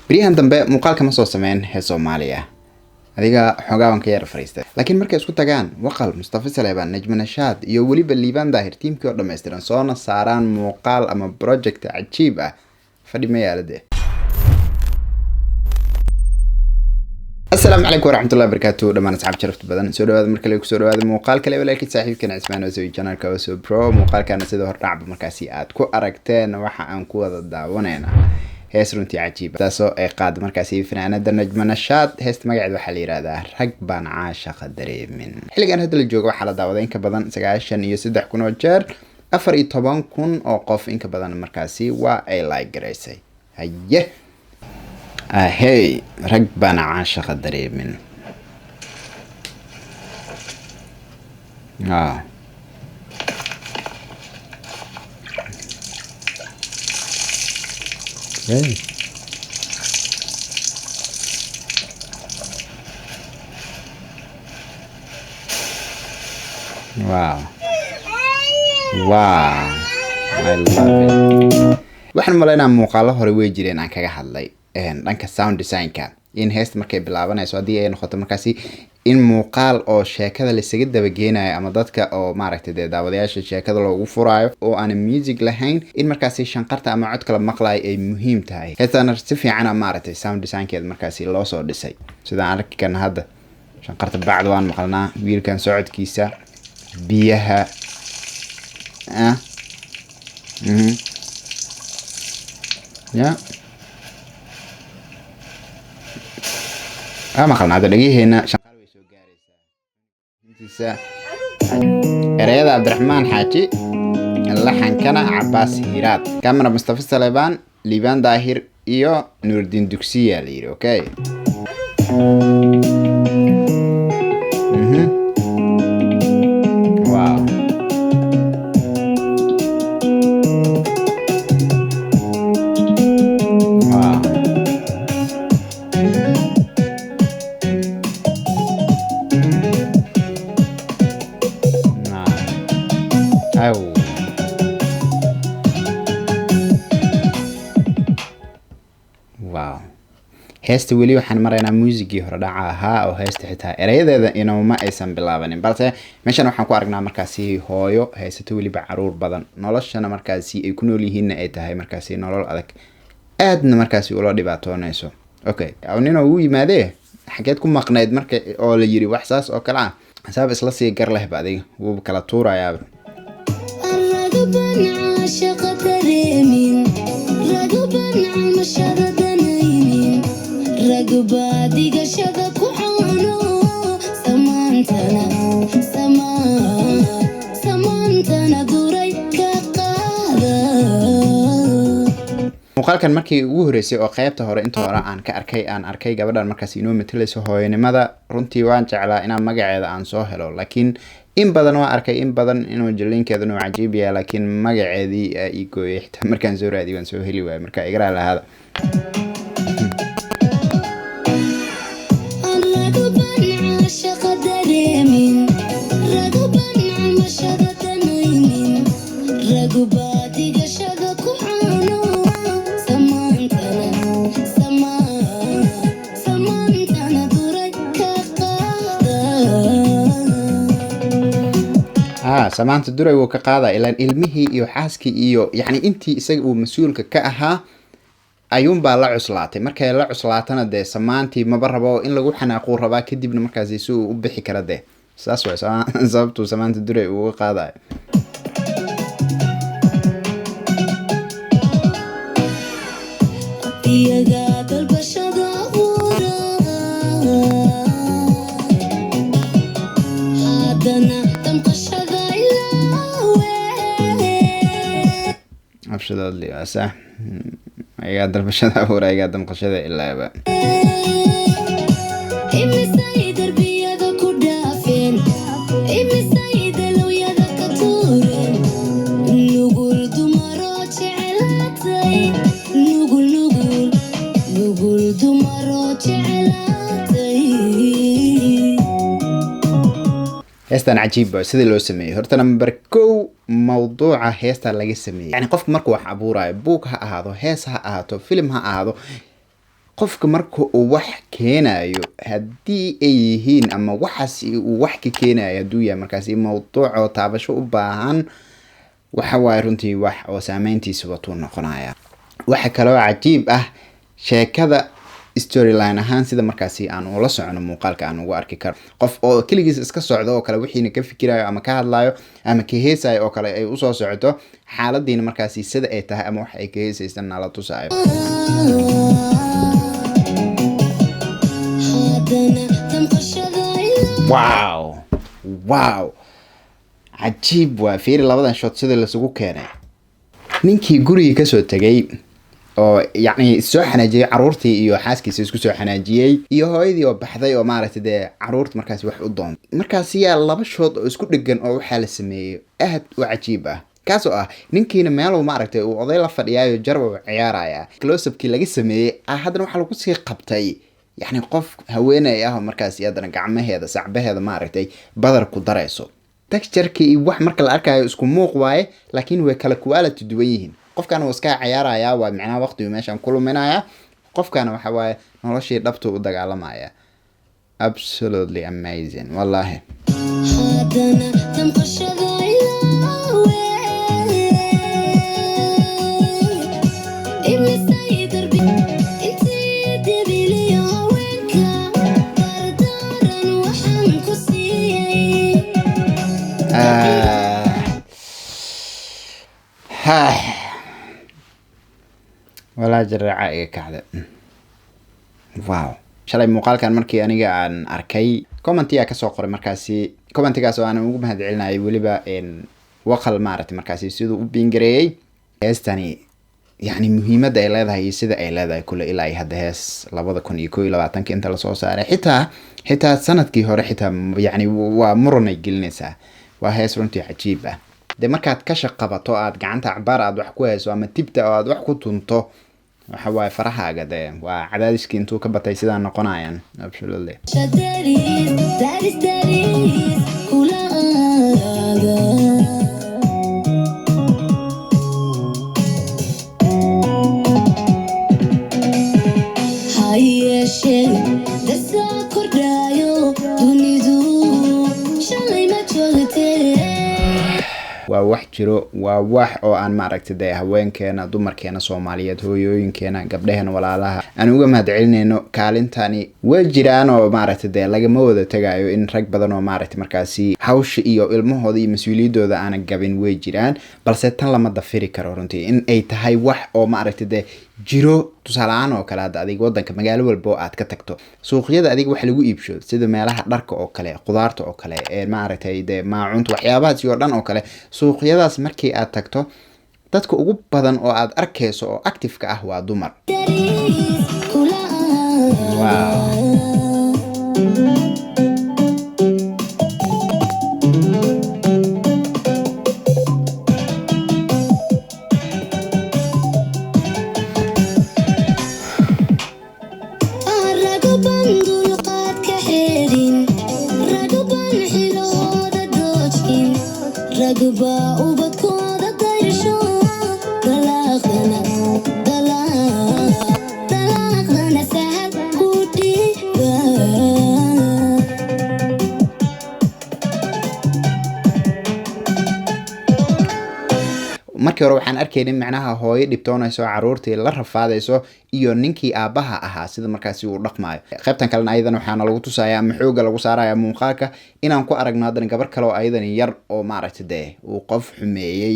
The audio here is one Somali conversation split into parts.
بريهان dambe muuqaalka ma soo sameyn hees Soomaaliya adiga xogaawan ka yar fariistay laakiin markay isku tagaan waqal Mustafa Saleeban Najma Nashaad iyo waliba Liibaan Daahir teamkii oo dhameystiran soona saaraan muuqaal ama project cajiib ah fadhi ma yaalade السلام عليكم ورحمة الله وبركاته دمان أصحاب شرفت بدن سوري هذا مركل لك سوري هذا مقال كله ولكن صاحب كان عثمان وسوي channel كوسو برو مقال كان سيده الرعب مركزيات كو أركتين وحا أنكو هذا الدعوانين هيس رنتي عجيبة تاسو قاد مركزي فنانة نجم نشاط هيست مقعد وحلي راده رقبان عاشق دريب من حلي كان هذا الجوج وحلا دعوانين كبدن سقاشن يسدح كون وجر أفر إطبان كون أوقف إنك بدن مركزي وأي لايك جريسي هيه هاي رقبان عاشق دريب من Hey. Wow. Wow. I love it. waxaan maleynaa muuqaalo hore way jireen aan kaga hadlay dhanka sound design-ka in heesta markay bilaabanayso hadii ay noqoto markaasi in muuqaal oo sheekada la isaga daba geenayo ama dadka oo maaragtay daawadayaasha sheekada loogu furaayo oo aan music lahayn in markaasi shanqarta ama cod kala maqlay ay muhiim tahay heestan si fiican maaragtay sound design-keeda markaasi loo soo dhisay sida aan arki karna hadda shanqarta bacd waan maqalnaa wiilkan socodkiisa biyaha يا ما خلنا هذا اللي هنا شغال ويسوق جاريسة رياض عبد الرحمن حاجي اللحن كان عباس هيرات كاميرا مصطفى سليبان ليبان داهر إيو نور الدين دوكسية ليري أوكي واو واو heesta weli waxaan maraynaa muusigii hore dhaca ahaa oo heesta xitaa erayadeeda inuma aysan bilaabanin balse meeshan waxaan ku aragnaa markaasi hooyo heesato weliba caruur badan noloshana markaasi ay ku nool yihiin ay tahay markaasi nolol adag aadna markaasi ula dhibaatoonayso okay awnina uu yimaadee xageed ku maqnayd marka oo la yiri wax saas oo kala ah sabab isla sii gar leh baadiga wuu kala tuurayaa رقبادي قشذا كحانو سمانتنا دوري كقاذا muuqaalkan markii ugu horeysay oo qaybta hore inta hore aan ka arkay gabadhan markaas inoo matalayso hooyanimada runtii waan jeclaa inaan magaceeda aan soo helo laakiin in badan waa arkay in badan inuu jilinkeedu uu cajiib yahay laakiin magaceedii ay gooyay xitaa markaan soo raadiyay waan soo heli waayay marka igara lahaada سمعت الدري وكقاضي إلى علمه iyo xaaski iyo yani intii isaga uu mas'uulka ka ahaa ayuun baa la cuslaatay markay la cuslaatana de samaantii ma barabo in lagu xanaaqo rabaa kadibna markaas uu u bixi kara de saas way sababtu samaanta duray uu qaaday iyaga dalbashada hadana damqashada abshada li asa iyaga dalbashada hore iyaga damqashada ilaaba heestan cajiib ah sidii loo sameeyay horta number 2 mawduuca heesta laga sameeyay yani qofku markuu wax abuurayo book ha ahaado hees ha ahaato film ha ahaado qofka marka uu wax keenayo haddii ay yihiin ama waxaas uu wax ka keenayo hadduu yahay markaasi mawduuc oo taabasho u baahan waxa waaye runtii wax oo saameyntiisa watuu noqonaya. waxa kaloo cajiib ah sheekada storyline ahaan sida markaasi aan ula socono muuqaalka aan ugu arki karo qof oo keligiis iska socdo oo kale wixiina ka fikirayo ama ka hadlayo ama ka heesayo oo kale ay u soo socoto xaaladiina markaasi sida ay tahay ama wax ay ka heesaysan nala tusayo. wow cajiib waa fiiri labadan shot sida lasugu keenay. ninkii guriga kasoo tagay oo yacni soo xanaajiyay caruurtii iyo xaaskiisa isku soo xanaajiyay iyo hooyadii oo baxday oo maaragtay dee caruurta markaasi wax u doon markaasi yaa laba shood oo isku dhigan oo waxaa la sameeyay aad u cajiib ah kaasoo ah ninkiina meel uu maaragtay uu oday la fadhiyaayo jarba u ciyaaraya close-upkii laga sameeyey haddana waxaa lagu sii qabtay yacni qof haweeney ah oo markaasi haddana gacmaheeda sacbaheeda maaragtay badar ku darayso texture-kii iyo wax marka la arkayo isku muuq waaye laakiin way kala quality duwan yihiin. qofkana wuu iska ciyaaraya waa macnaha waqtigu meeshan ku luminaya qofkana waxa waaye noloshii dhabtu u dagaalamaya. absolutely amazing wallahi. walaa jaraaca iga kacda. wow shalay muuqaalkan markii aniga aan arkay commentiyaa kasoo qoray markaasi commentigaas oo aan ugu mahadcelinayay weliba waqal maaragtay markaasi siduu u biingareeyay heestani yacni muhiimadda ay leedahay iyo sida ay leedahay kule ilaa ay hadda hees 2021 inta lasoo saaray xitaa sanadkii hore xitaa yacni waa muranay gelinaysaa. waa hees runtii cajiib ah dee markaad ka shaqabato aad gacanta cabaar aad wax ku hayso ama tibta oo aad wax ku tunto waxa waaye farahaaga dee waa cadaadiskii intuu ka batay sidaa noqonayaan. absolutely waa wax jiro waa wax oo aan maaragtay dee haweenkeena dumarkeena Soomaaliyeed hooyooyinkeena gabdhaheena walaalaha aan uga mahadcelinayno kaalintani way jiraan oo maaragtay dee lagama wada tagayo in rag badan oo maaragtay markaasi hawsha iyo ilmahooda iyo mas'uuliyadooda aan gabin way jiraan balse tan lama dafiri karo runtii in ay tahay wax oo maaragtay dee jiro tusaalaan oo kale hadda adiga wadanka magaalo walba aad ka tagto suuqyada adiga wax lagu iibsho sida meelaha dharka oo kale qudaarta oo kale ee maaragtay dee maacunta waxyaabahaas iyo dhan oo kale suuqyadaas markii aad tagto dadka ugu badan oo aad arkayso oo active ka ah waa dumar. markii hore waxaan arkaynay macnaha hooyo dhibtoonayso caruurtii la rafaadayso iyo ninkii aabaha ahaa sida markaasi uu dhaqmaayo. qaybtan kalena ayadana waxaana lagu tusayaa ama xooga lagu saarayaa muuqaalka inaan ku aragno haddana gabar kale oo ayadana yar oo maaragtay dee uu qof xumeeyey.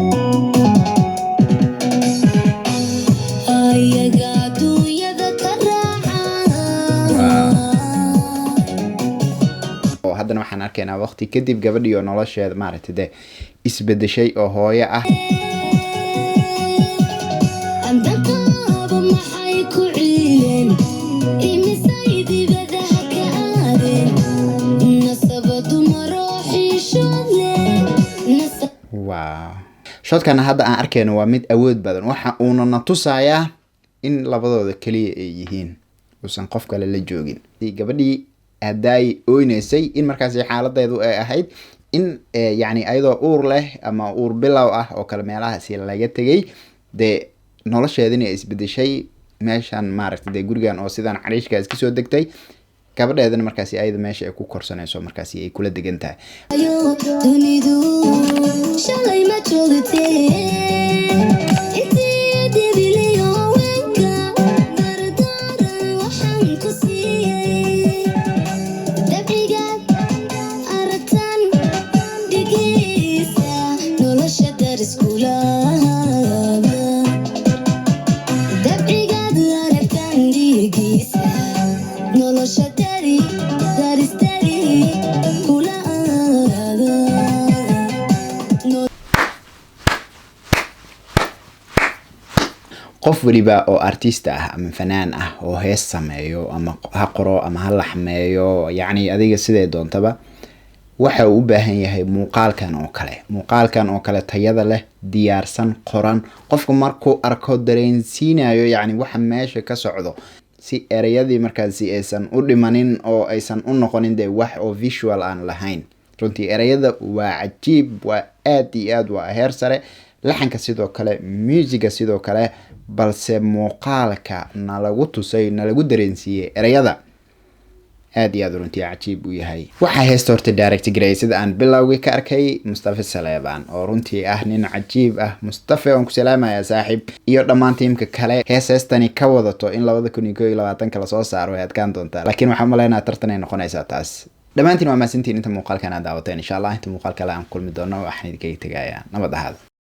haddana waxaan arkaynaa waqti kadib gabadhii oo nolosheeda maaragtay dee isbedeshay oo hooyo ah. wow shotkan hadda aan arkayno waa mid awood badan waxa uuna na tusayaa in labadooda kaliya ay yihiin uusan qof kale la joogin. gabadhii hadday oynaysay in markaasi xaaladeedu ay ahayd in yacni ayadoo uur leh ama uur bilow ah oo kale meelahaasi laga tegay dee nolosheedina isbedeshay meeshan maaragtay dee gurigan oo sidaan cariishka iska soo degtay gabadheedana markaasi ayada meesha ay ku korsanayso markaasi ay kula degan tahay ayo dunidu shalay ma joogtee intii debiliyo wenka dardaaran waxaan ku siiyey dabcigaad aragtan dhigiisa nolosha dariskulada dabcigaad aragtan dhigiisa nolosha qof waliba oo artist ah ama fanaan ah oo hees sameeyo ama ha qoro ama ha laxmeeyo yacni adiga sidee doontaba waxa uu u baahan yahay muuqaalkan oo kale tayada leh diyaarsan qoran qofku markuu arko dareensiinayo yacni waxa meesha ka socdo si erayadii markaasi aysan u dhimanin oo aysan u noqonin dee wax oo visual aan lahayn runtii erayada waa cajiib waa aad iyo aad waa heer sare laxanka sidoo kale musiga sidoo kale balse muuqaalka nalagu tusay nalagu dareensiiyey erayada aad iyo aad runtii cajiib u yahay waxaa heesta horta direct garay sida aan bilowgii ka arkay Mustafa Saleebaan oo runtii ah nin cajiib ah Mustafa waan ku salaamayaa saaxiib iyo dhammaan tiimka kale heestani ka wadato in 2021 kala soo saaro ay adkaan doontaa laakiin waxaan maleynayaa tartan ay noqonaysaa taas dhamaantiin waa maasantiin inta muuqaalkan aad daawateen insha Allah inta muuqaalka la aan kulmi doono waxaan idinkaga tagayaa nabad ahaada